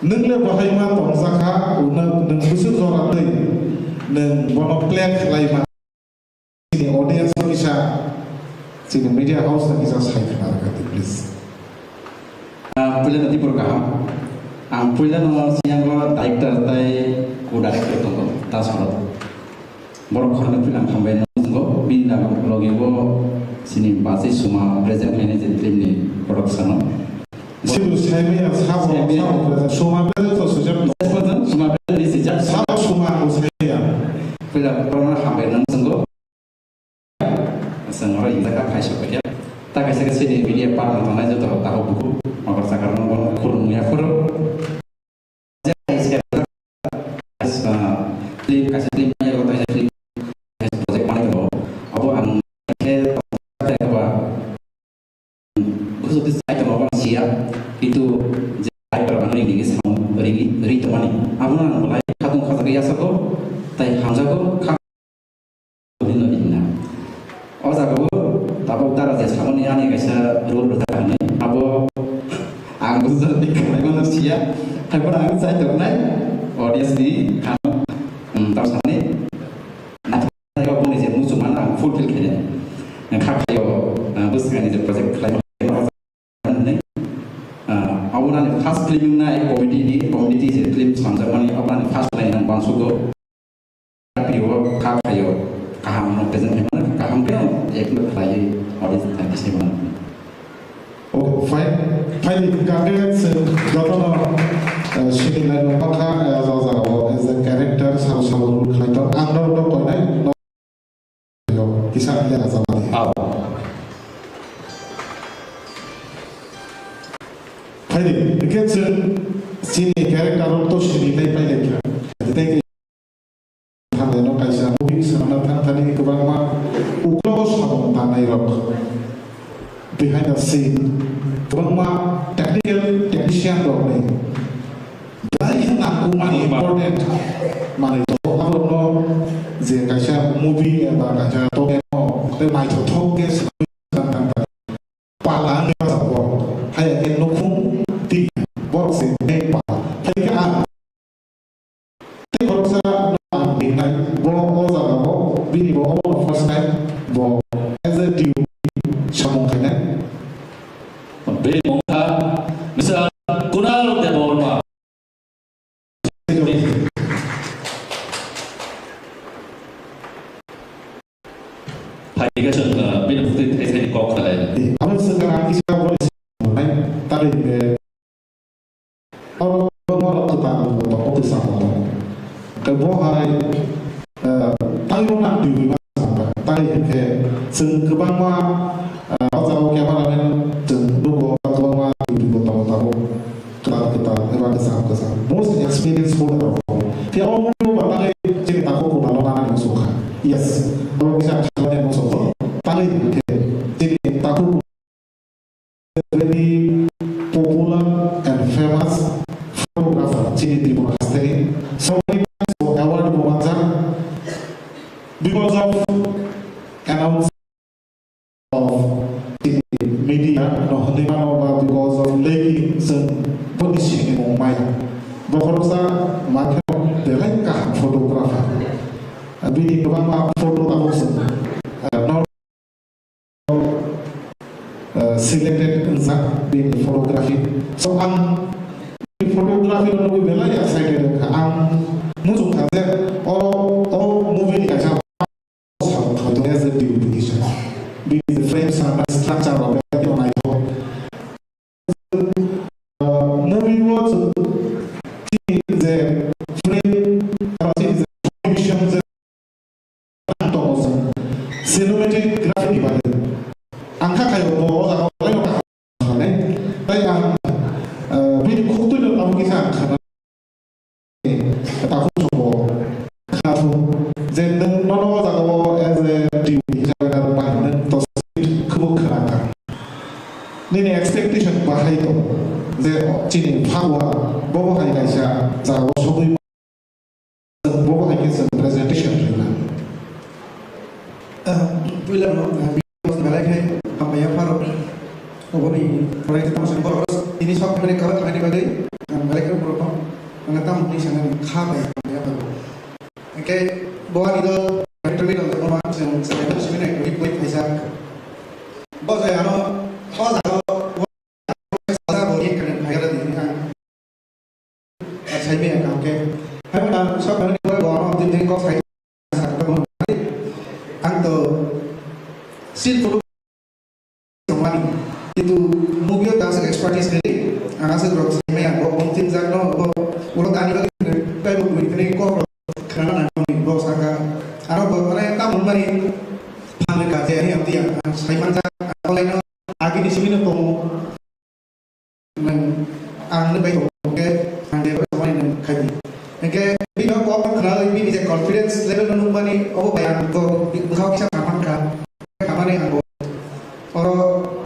नोंले बाहायमा तंजाखा नों बुसु जरादै नों बनो प्लेन खालायमा जोंनि अडियन्स किसा जोंनि मीडिया हाउस किसा सायखना आरो please police nanti berkaham ang puila no siang lo director tai ko director tunggu tas horot borok khorna film hambai no tunggu binda logi bo sini basi suma present manager film ni production no sibu saimi sabo suma present to sujab suma present ni sejak sabo suma ko saya film corona hambai no tunggu sengora ida ka kaisa ko ya ta kaisa ke sini media part mana jo to tahu buku makar sakarno bon kurung ya kur klip kasih klipnya kalau saya klip project mana itu aku ang apa khusus saya kalau orang siap itu jadi perbankan ini sama beri temani aku nang mulai katung kata kerja sako tapi hamza ko ini no ini oh sako tapi utara saya kamu ni ane kaisa rule bertahan aku ang khusus di kalau siap aku nang saya terkenal audience di tahu sana nanti saya pun ini musuh mana fulfill kena kak yo bus kan ini project klien ini awal nanti fast film na community je film sambil mana awal nanti fast klien yang bangsu go tapi yo kak yo kaham no present mana kaham kan eklo klien audience tadi sih mana oh fine congrats Dr. Shini Lano Paka as a character sama role kaitor angno no konai no yo kisah dia sama fine because Shini character to Shini lai pai lekya dite hamne no kaisa movie sama thani kubang ma uklo sabong tanai rok behind the scene kubang ma technician rok nei yang aku mani important mani to aku no je kaisa movie ba kaisa to no te mai to ke tang pala ne sa bo hai ke no khung ti bo se ne pa hai ka te bo sa no bi nai bo o sa bo bi bo first time bo as a due samong kana be mo ta misal kunal te bo ma Pagi kan bin putih saya di kok kali. Awal sekarang kita boleh mulai tarik orang tetap untuk sama. Kebohai tarik nak diubah sama. Tarik ke sengkebang ma atau kemana men jenduk atau ma diubah tahu kita hebat kesam. Most experience for the dia orang itu batalai cerita aku kalau orang yang suka. Yes, kalau bisa kalian mau suka. Tarik jadi tahu very popular and famous photographer Chini Timur Leste. So many times for award Bumanja because of announcement of media, no because of lacking some position in Mumbai. Bahasa market direct photographer. Bini kebama foto tahu not selected inside the photography. So photography no be bela ya side musuh kaze or movie kaca how has the duplication because the frames are not structure of the on iPhone. Movie was the frame cinematic graphic balik angka kayak bawa orang lain orang tapi yang bini kutu itu kamu kisah karena tahu semua kamu jadi nono tahu as a TV jangan lupa dan tos kebukaan ini expectation bahaya itu jadi cini bahwa bawa kayak kisah jauh sebelum bawa kayak kisah presentation juga film balik hai kami yang baru ini proyek kita masih baru ini sok mereka balik mengetam di sana kabe ya baru. Oke, bawa itu terminal terminal yang saya itu sebenarnya ribu pesa. Bawa saya saya boleh kan hayar di ini saya punya oke. Hai mana so kan ini bawa di kok saya anto sil itu mobil dasar expertise ini, anak saya berok saya yang bawa penting zakno, bawa tani lagi, kayak bawa ini kok kerana nanti bawa saka, anak bawa mana yang tamu mari, pamer kerja ini nanti ya, saya manja, online lagi di sini tuh, ang lebih oke, anda bersama ini kaji, oke, bila bawa kenal ini bisa confidence level nunggu mani, oh bayang tuh, kau bisa kapan kan, kapan yang bawa,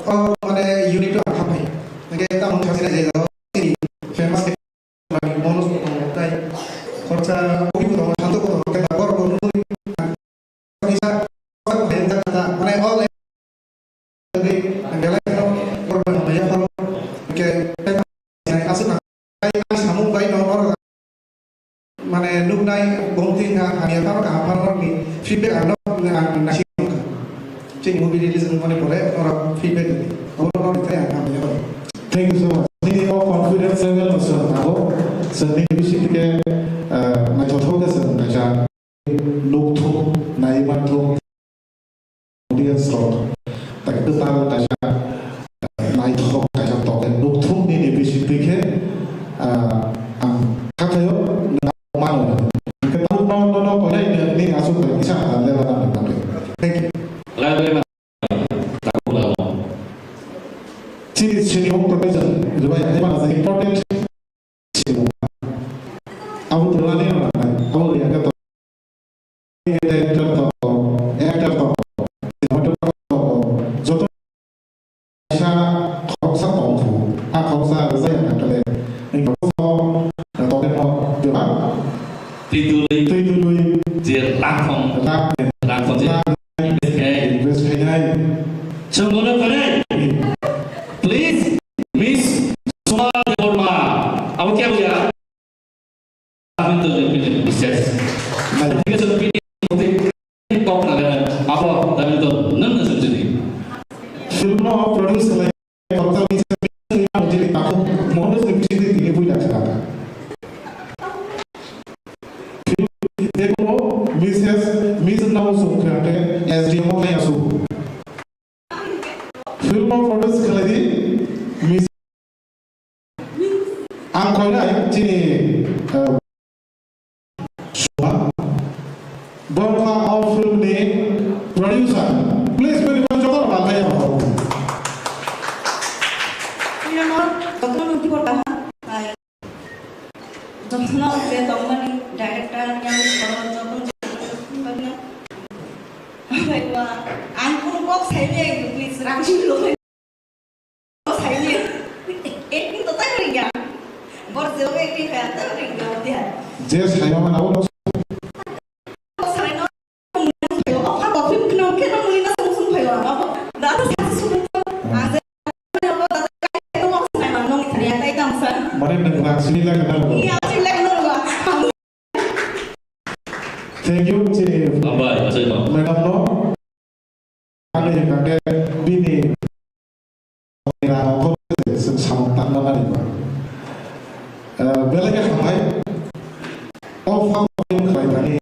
orang mana unit itu apa ya? Kita mengkaji aja kalau ini famous lagi bonus untuk kerja kopi untuk satu untuk kita baru bisa kata mana all jadi anggaran itu korban banyak kalau kita asal kamu baik nomor mana nuk naik bonting hanya kalau apa ni feedback nasi cing mobilitas mana boleh orang feedback ini orang itu yang kami dapat. Thank you so much. Ini confidence level masuk aku. Seni bisik ke macam tu ke sen macam nuktu naik mantu dia slot. Tak kita tahu macam naik tu macam tu ke nuktu ni bisik ke kata yo nak malu. Kita tahu no kalau ini asal bisa level apa. Thank you. Lalu Sini home profession, riwayat ini mana important. Aku terlalu ni aku lihat tu, actor tu, jodoh saya kau sa tongfu, kau sa saya nak le, ini kau sa tong ni mau berapa? tidur dia langsung dia invest kaya, semua keren. Please, Miss Suma Devorma. Apa क्या बोलिया? Kami tu jadi bisnes. Kita sudah pilih untuk top negara. Apa? Kami tu nama sendiri. film no produce like kalau bisa jadi aku modus lebih sedikit ini pun tak cakap. Film Miss now so kerana SDM apa yang so. Film produce kalau di Miss angkoi lah ini Shua Borka of film ni producer please beri contoh apa yang mau. Ini nomor dokter nanti pertama. Dokter saya tahu mana director yang berkontrol bagaimana. Baiklah, aku kok saya ni please rancang dulu. Saya ni, ini tu tak ringan. Baru saya ni kata ringan dia. Just saya mana awak Saya nak mungkin apa kopi mungkin mungkin mungkin langsung payah apa. Dah satu sudah. Ada apa dah itu mau saya manong ternyata itu angsa. mana negara sini lah kenal. Iya, sila kenal. Thank you, Chief. Apa? Masih no. Madam no. Ada yang kata bini. Orang apa sama tak nama ni. Belakang sampai. Orang yang kaya tadi.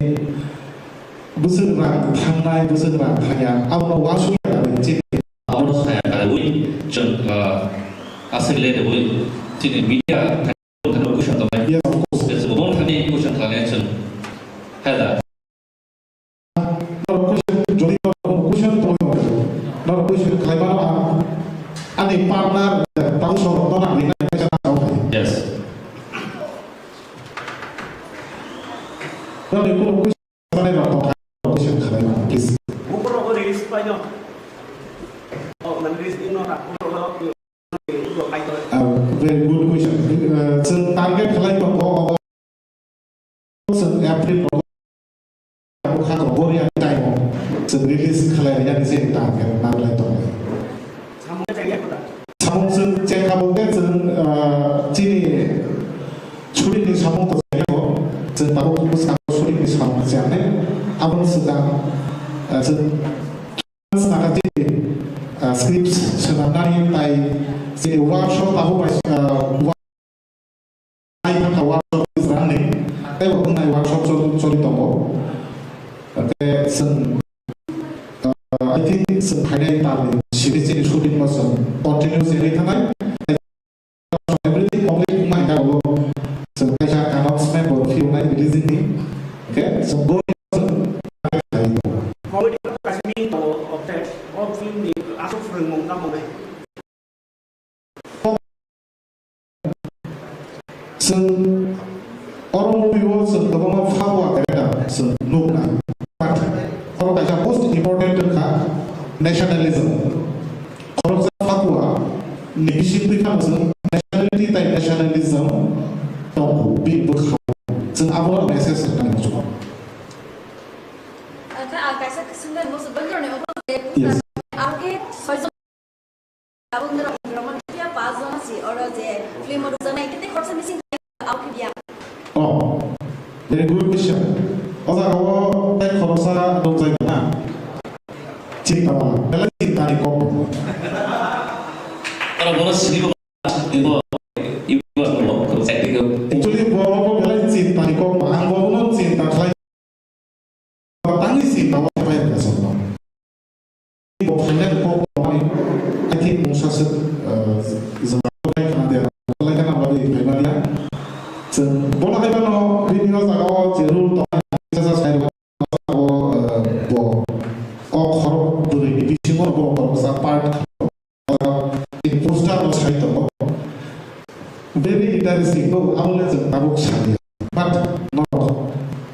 Besar tanai besar tanya. Awak wasu yang ada Chief. Awak saya kata bui, jangan asal le bui. Jadi media kan kucing tu mai. Yes, of course. Sebelum kami kucing kalian jangan. Ada. Jadi kucing tu nak kucing kaya mana? Ani partner tahu soal tu nak ni macam apa? Yes. Kalau kucing mana nak kucing kaya mana? Please. Bukan orang rilis banyak. Oh, rilis ini orang orang Very good question. Target kalian apa? April aku kan Korea time. Rilis kalian yang di sini target nak lagi tu. sama macam apa tak? Samung sen cek kamu kan sen cini 수리니 사몽도 되고 저 바로 부사고 수리니 사몽지안에 아번 sedang na가지 script sebenarnya tai si workshop tahu pas workshop is running tai waktu nai workshop sorry tomo oke sen I think sen hari tadi sini shooting masuk continuous ini tanai everything complete kumai kalau sen kaisa announcement baru film nai releasing ni oke so go Comedy kasih to of film ni asal film mong kamu deh. Sen orang movie world sen kalau mau fawa kereta sen nukna. Kalau kaca most important kan nationalism. Kalau saya fawa nation itu kan sen nationality tai nationalism tahu bi berkhau. Sen awal message kan itu. कैसा सुंदर वो सब बन रहे हो Yes. आपके sorry अब उधर भ्रमण किया 5 जना से और जे फिल्म और जना कितने खर्च मिसिंग आपके बिया Oh, very good question. Oza kawo tay khorosa dong jay na. Cinta wala. Dala cinta ni kop. Kalau bolos ini ibu kalau saya tiga Actually, bawa dala cinta ni kop. Ang bawa non cinta klay. Tangi cinta wala pa yung kasama. Bawa hanya kop ni. I think Musa se zamato kay kanada. Wala ka na bali kay Maria. Bola kayo no video sa kawo jerul to sa sa bo o khoro duri bisi mo bo sa part in poster no sai to very interesting to amle sa tabuk sai but no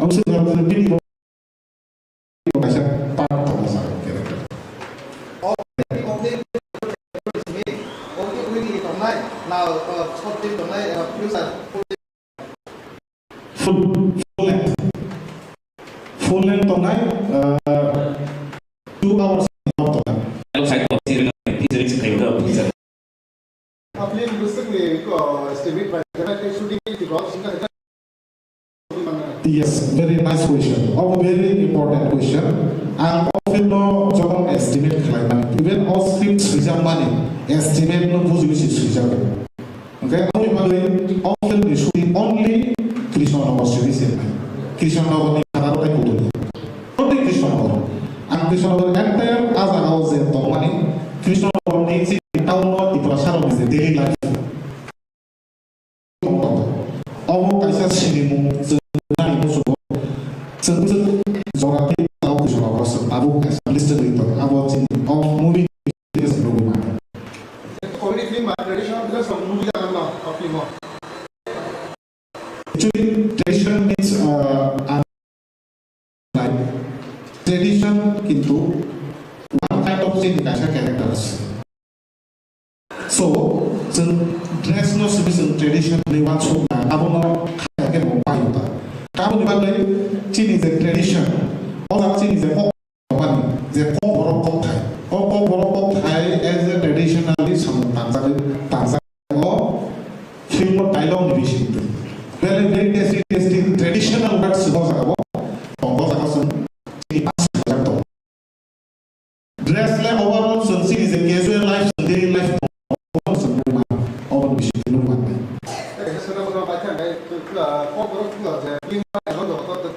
am se do the video ko sa part to sa character full length tonight 2 hours tonight. kalau saya tahu sering sekali udah bisa. आपने basically को estimate bye करना है shooting की process का Yes, very nice question. A very important question. And often no job estimate climate. Even all scripts result money. Estimate no who's using result. Okay, often we shooting only Krishna Nagar series. Krishna Nagar ni kata orang itu. Only Krishna Nagar. And Krishna Nagar entire as a house in Tomani. Krishna Nagar ni si tahun no di prasara ni daily life. Awak kaisa sini mu sebenarnya musuh. Sebut zorati tahu Krishna Nagar sebab as listed itu. Awak sini of movie is no mana. Comedy film traditional plus movie का नाम of film Actually, tradition means like tradition into one kind of thing kaisa characters. So, dress no sebagai tradition ni one so na abo no kaya ke mo payo ta. Kamu di mana cini is a tradition. Orang cini is a pop one. The pop borok thai. Pop borok thai as a traditionally some tanza or film dialogue division. Very tasty traditional words bahasa kamu. Contoh saya cini pas contoh. Dress like overall sunsi is a casual life, daily life. ऐसा ना बात है तो pop rock का film का नाम तो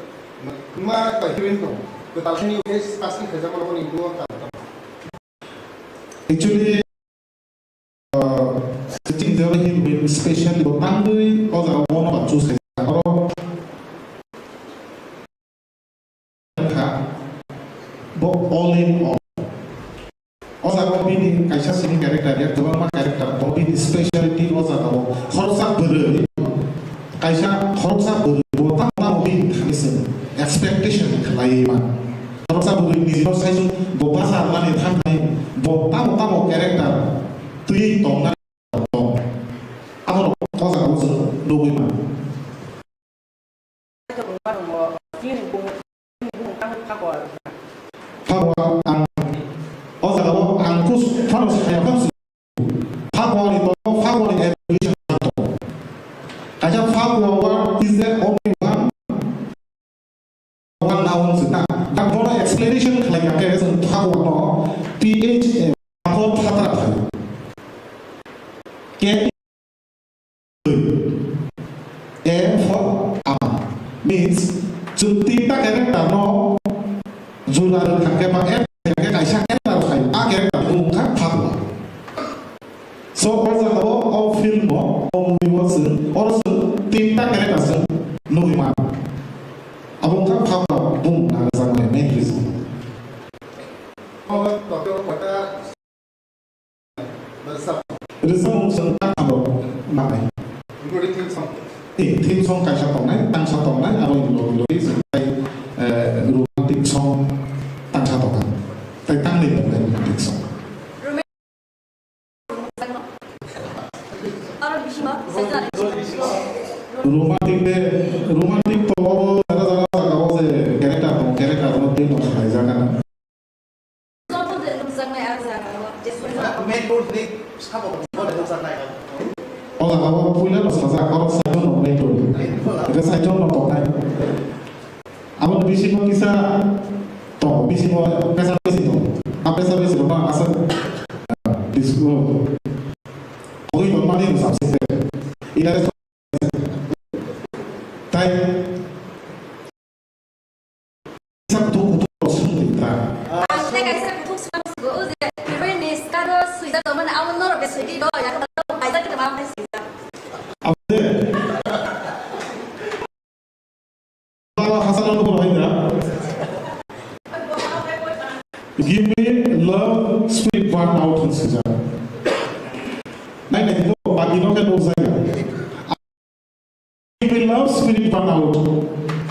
मैं का हीरोइन तो तालनी के स्पेशली खजा को लोगों ने दो का Actually, sitting there with especially Bangui or the one of choose or all in all. Also, about being kaisa sini character dia terutama character tapi specialty also kalau khorsa beri kaisa khorsa beri botang mau bin listen expectation kelaiman khorsa beri di sini saya boba sarlan itu kan botang mau character tui tong na tong apa khorsa kamu sih doa mana Pawa ang Ozawa angkus faros kaya kan Pawa itu evolution atau Kaja Fagwa is there only one noun sita. That one explanation like a case and Fagwa no PH Fagwa Fatra Thai. K A for means Juntinta character no Jular Kakema Kaisha character A character Bunga Fagwa. So also all film or movie was also tinta character no man. Abang kan kau bung nak zaman main reason. Oh, tapi orang kata besar. Reason sentak apa mana? Including theme song. Theme song kaisa tong nai, tang sa tong nai, abang lo sampai romantic song tang sa tong nai. Tapi tang ni romantic song. romantic to zara kau se character no tin no sai jangan. Main road ni siapa boleh usah naik. Olah kau punya no saja kau saja no main tu. Kita saja no to nai. Abang bisi mo kisah to bisi mo kisah bisi to. Apa kisah bisi to bang asal disco. Oi normal ni sabse. Ina tai sab tu kutu sundita. Ante kaisa kutu sundita. Uzi Irene Skaro suida teman awal nor ke suidi do ya kalau kaisa kita mau kasih. Abde. Allah Hasan al Qur'an. Give me love sweet one out in season. Naik itu pagi no kan usai. He will love spirit one out.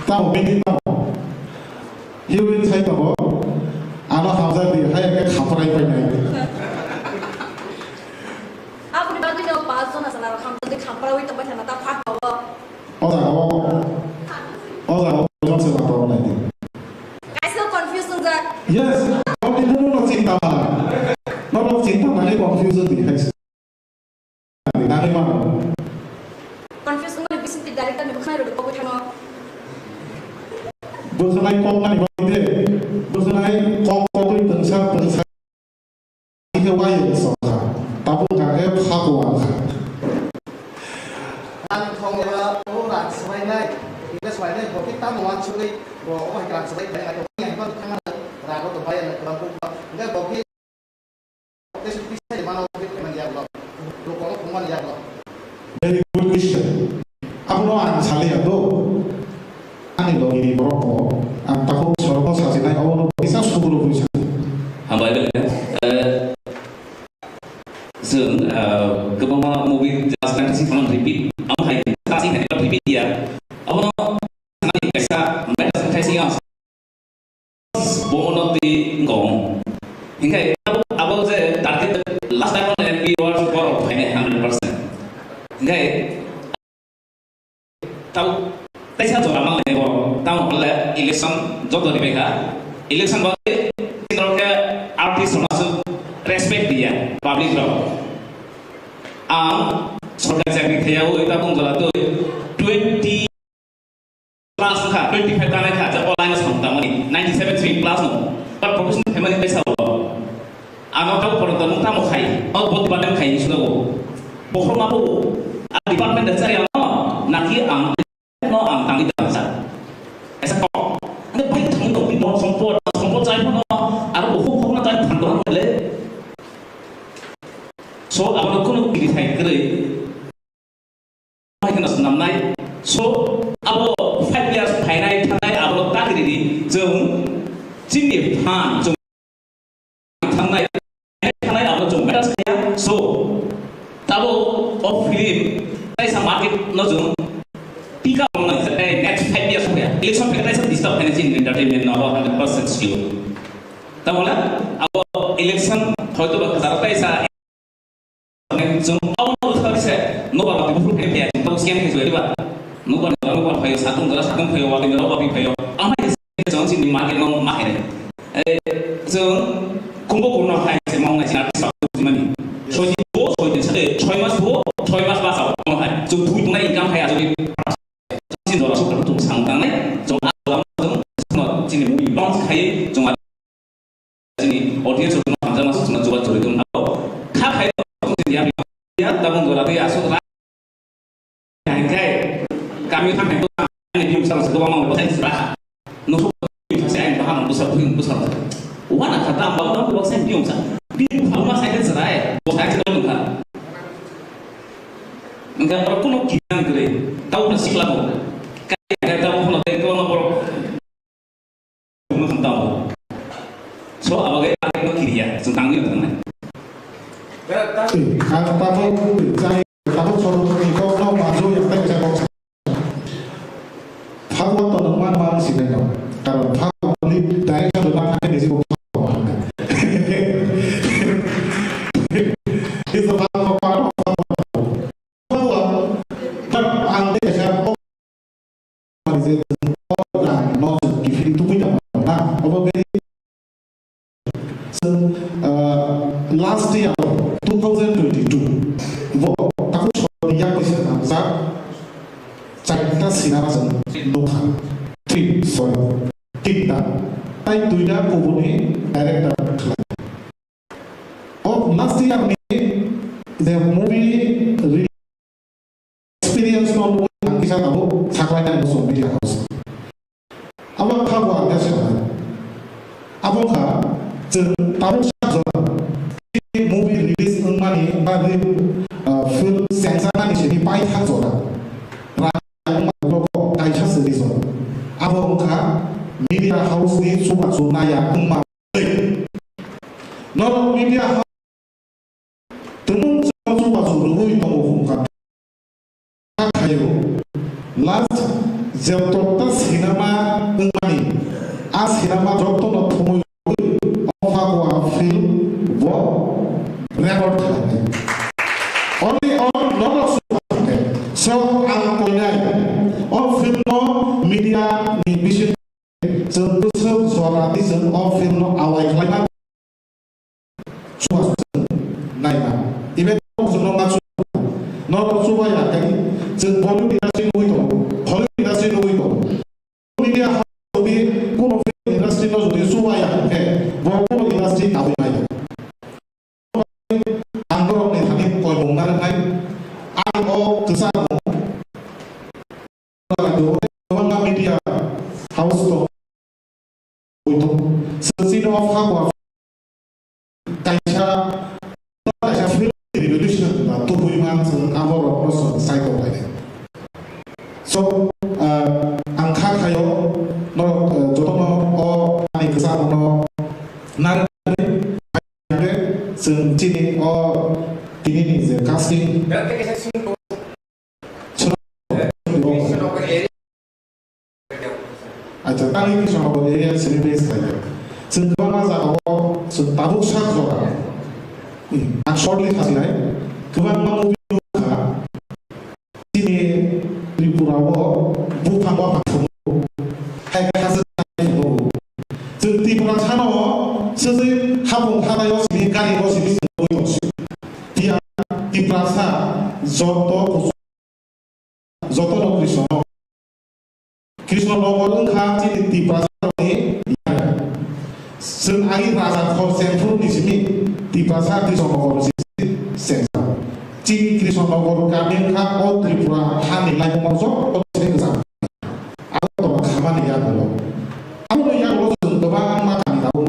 Tahu begini tahu. He will say tahu. Anak Hamzah dia, hai agak khaparai pai. Aku di bagi no pasu na sana kamu tu khaparai itu macam nata fak bawa. Oh, jangan sebab tahu lagi. Kaisa confusion je. Yes, kalau itu no cinta mana? No cinta mana confusion di hai. Nari mana? Confusion ni bisa tidak director ni bukan ada kau bukan. Bersenai kau mana boleh? Bersenai kau itu tengsa. Ini wajib soalnya. Tapi kalau Fagwa. Không là ô là xoay này, cái xoay này có cái tam hoàn chui, có cái càng xoay này là có cái có thằng là có tụi bay là có cái có cái cái mà nó cái mình làm rồi, lúc có cũng mình làm rồi. Very good question. Aku no ansali ado. Ani lo ini berapa? Antaku soroko sasinai awal no bisa 10 bisa. Hamba itu ya.ซึ่งก็บอกว่ามูวี่จะสร้างที่เขารีพีทเอาให้สร้างที่ไหนก็รีพีทdiaเอาเนาะนั่นเองก็ไม่ได้สร้างที่เอาbonus di gong hinggaเอาจะ target last time on MP was for 100% hingga tahuแต่ถ้าจบแล้วมันเลยบอกtahu kalau election jauh dari mereka election berarti kita artis masuk respect dia public law सरकार चाकरी थयाव इता बुंजला तो 20 plus का 25 ताने का जब online संता money 97 plus no पर professional family पैसा हो आनो तो पर तो मुता मखाई और बहुत बारे में खाई सुनो बोखर माबो आ डिपार्टमेंट दचार या नो नाकी आम नो आम तांगी दासा ऐसा को ने भाई थंग तो भी नो संपो चाइ नो आरो बहु भगना चाइ थांदो ले so abang aku nak pilih saya kerja, macam mana senamai. So abo 5 years final tanai abang tak kerja di, jom cini jom tanai abang jom beres kaya. So abo of film, saya sama market no jom, tiga orang next 5 years kaya. Election kita saya disturb financing entertainment no 100% sure. Tahu lah, abo election kalau tu berkesar saya जों आवनो थारिसे nova बाति बुफुर फे फे तो scam के जोइ बा nova फयो सातुं गला सातुं फयो वाले न बाबि फयो आमाय जों सिनि मार्केट नो माहे जों कुंबो कुनो हाय से मावनाय सिना सातुं मानि सोजि बो सोजि सदे 6 मास बो 6 मास बासाव मावनाय जों थुइ दुनाय इनकाम हाया जों kami kan itu ini bisa satu orang mau bahasa Inggris nusuk bahasa Inggris paham besar wana kata ambang bahasa Inggris bisa bahasa Inggris serai bahasa Inggris itu enggak perlu kian kere tahu nasi lagu kayak tahu kalau itu orang baru belum tahu so abagai ada kiri ya tentang itu kan Tahu soal itu no maju yang tak bisa kau Hawa teman mana sih kan kalau hawa ini dari yang dalam hati di situ itu hawa kan anda siapa masih orang no itu punya nah apa beri last year 2022 tahu soal yang bisa nampak China sinama nuha three sorry kita tai duida kubuni director last year the movie experience no kisah tahu saklainya musuh media house abang kamu ada siapa abang tahu siapa movie release money bagi film sensana di sini pai hak zola kaisa seriso abang media house ni suka sunaya umma no media house tenung suka suruh itu mungkin kayo last jauh sinema umani sinema jauh no tumu ofa film wo record only on no so angkonya on film no media ni vision sebesar suara tizen on film no awal kelima suara naik event sebelum masuk no suara ya kan sebelum industri itu Hollywood industri itu media hobi kuno film industri no jadi suara ya kan industri tahu ya angkor ni tadi kau dengar kan angkor kesana orang media house itu sesuatu of apa kaisa film revolution tu human angkor proses cycle lagi so angka kayo no jodoh no ani kesana no nar sini ini nih casting aja tali kisah apa dia sini base saja sengkau masa awal setabuk sak zora shortly kasih lagi kemudian mau juga sini di Purawo bukan apa kayak hasil di Purawo sana sesuai habung hadayo sini kali bos ini dia di Plaza Zoto no Krishna Logorun Khati di Plaza ini sen air rasa konsentrum di sini di Plaza Krishna Logorun sini sensa ciri Krishna Logorun kami kan Tripura hani lagi masuk sini ke sana atau kaman ya belum apa yang lo sebab makan tahu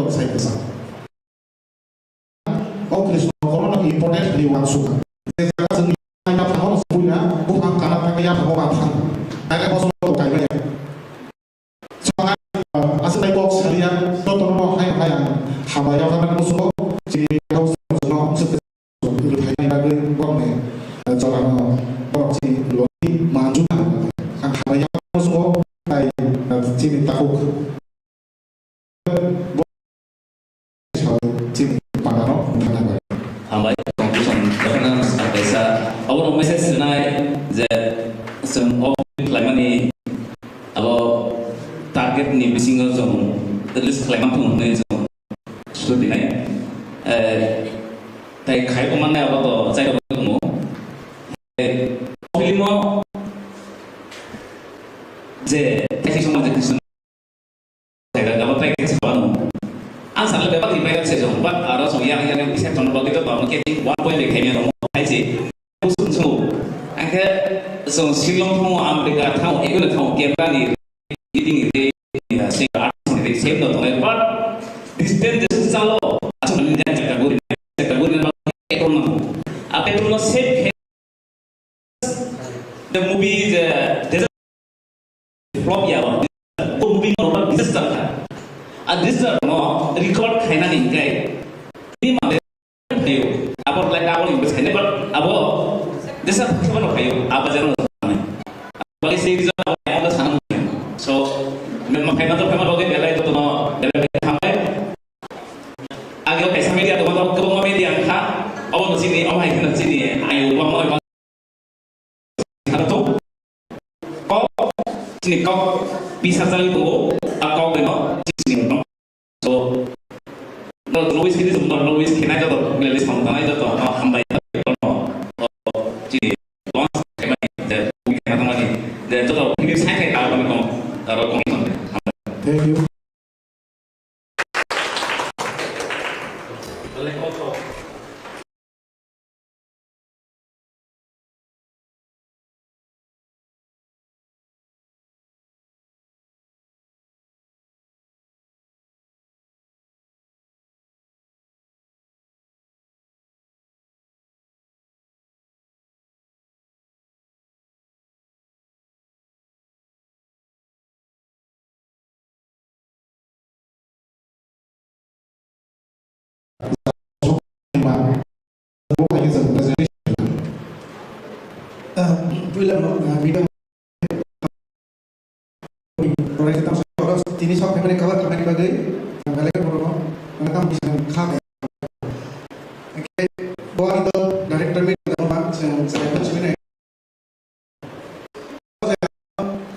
saya kesal. Krishna Logorun important di Wansuka. Saya sendiri hanya tahu punya bukan karena pakaian pengobatan. Ada kosong kayak soalnya asal dari box kalian dokter mau hayang habaya kan musuh si harus no seperti itu hayang lagi bangnya cara si lagi maju kan habaya musuh kayak sini takut sini panano Ambai conclusion governance adesa our message tonight that some of climate abo target ni bisingo zone at least climate pun ni zone sudah dinai tai kai ko manai abo to chai ko mo filmo je tai semua je kisun tai da abo tai ke sebanu answer le bebak ibai se jong bat ara so yang bisa ton bagi to ba mungkin 1 point le kenya dong hai si so Silong thong America thong even thong camera ni eating it say art ni same no thong but distance just chalo aso ni category na petrol no save the movie is flop ya ko movie no disaster tha a disaster no record khaina ni kai ni ma hayo abo like abo ni bes but abo disaster khaba no hayo abo jano bagi series abo ada sana so makanya to kama roge belai to no belai hamai agak kaisa media to ko ko media kha abo no sini abo hai na sini ayo wa mo to sini kau bisa saling tunggu kau beno sini no so no Louis kini sebentar Louis kena jatuh milis pangtangan jatuh no hambai no jadi tuan kemana dan mungkin kena lagi dan jatuh ini saya kayak tahu kami taruh komitmen Thank you. Ini sok kami cover kami bagai kami mereka bisa kham. Okay, buat itu director